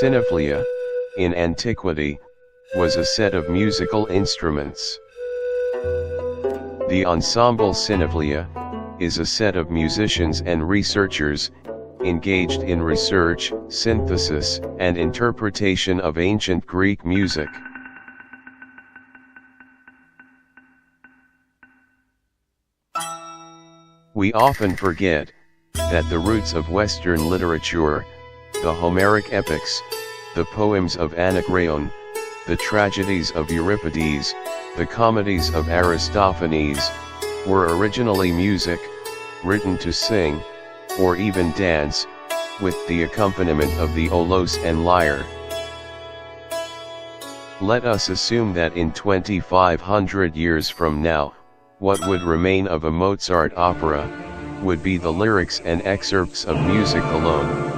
Synavlia, in antiquity, was a set of musical instruments. The ensemble Synavlia is a set of musicians and researchers engaged in research, synthesis, and interpretation of ancient Greek music. We often forget that the roots of Western literature, the Homeric epics, the poems of Anakreon, the tragedies of Euripides, the comedies of Aristophanes, were originally music, written to sing, or even dance, with the accompaniment of the olos and lyre. Let us assume that in 2500 years from now, what would remain of a Mozart opera would be the lyrics and excerpts of music alone.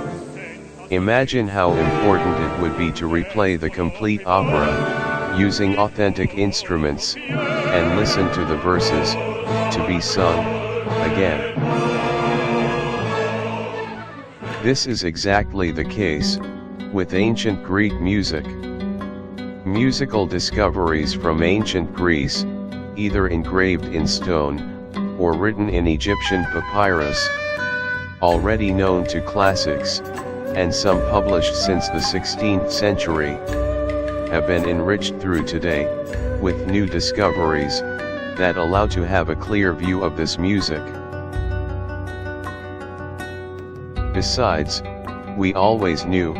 Imagine how important it would be to replay the complete opera, using authentic instruments, and listen to the verses, to be sung, again. This is exactly the case with ancient Greek music. Musical discoveries from ancient Greece, either engraved in stone, or written in Egyptian papyrus, already known to classics, and some published since the 16th century, have been enriched through today, with new discoveries, that allow to have a clear view of this music. Besides, we always knew,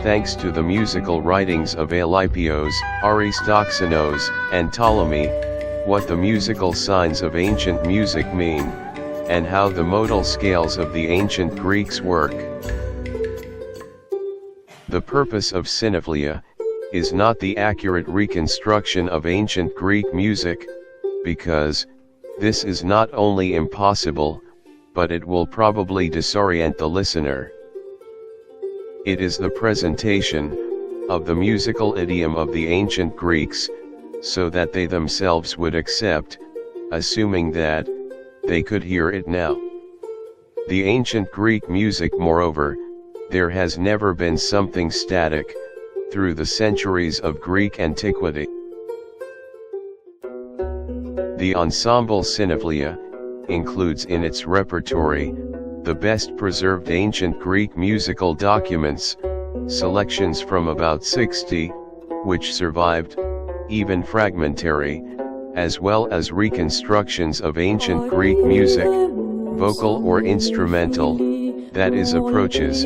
thanks to the musical writings of Euripides, Aristophanes, and Ptolemy, what the musical signs of ancient music mean, and how the modal scales of the ancient Greeks work. The purpose of Synavlia is not the accurate reconstruction of ancient Greek music, because this is not only impossible, but it will probably disorient the listener. It is the presentation of the musical idiom of the ancient Greeks, so that they themselves would accept, assuming that they could hear it now. The ancient Greek music, moreover, there has never been something static, through the centuries of Greek antiquity. The ensemble Synavlia includes in its repertory the best preserved ancient Greek musical documents, selections from about 60, which survived, even fragmentary, as well as reconstructions of ancient Greek music, vocal or instrumental, that is approaches,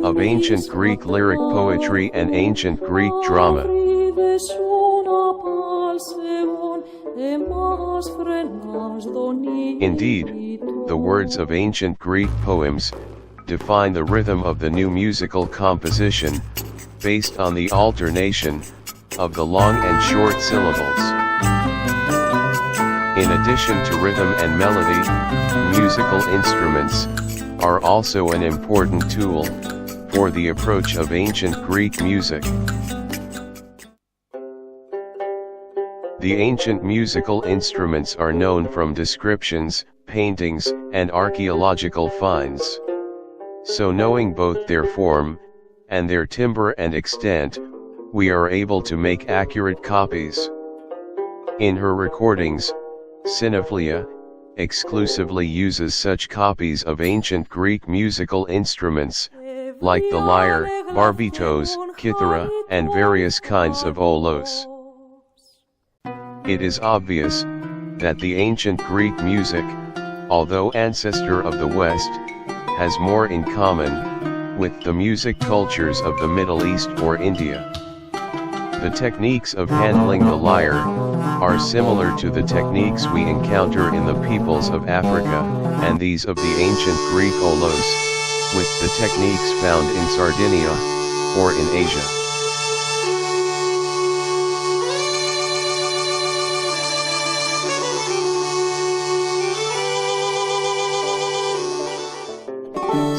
of ancient Greek lyric poetry and ancient Greek drama. Indeed, the words of ancient Greek poems define the rhythm of the new musical composition, based on the alternation of the long and short syllables. In addition to rhythm and melody, musical instruments are also an important tool for the approach of ancient Greek music. The ancient musical instruments are known from descriptions, paintings, and archaeological finds. So knowing both their form, and their timbre and extent, we are able to make accurate copies. In her recordings, Synavlia exclusively uses such copies of ancient Greek musical instruments, like the lyre, barbitos, kithara, and various kinds of olos. It is obvious that the ancient Greek music, although ancestor of the West, has more in common with the music cultures of the Middle East or India. The techniques of handling the lyre are similar to the techniques we encounter in the peoples of Africa, and these of the ancient Greek olos, with the techniques found in Sardinia, or in Asia.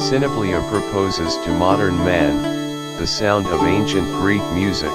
Synavlia proposes to modern man the sound of ancient Greek music.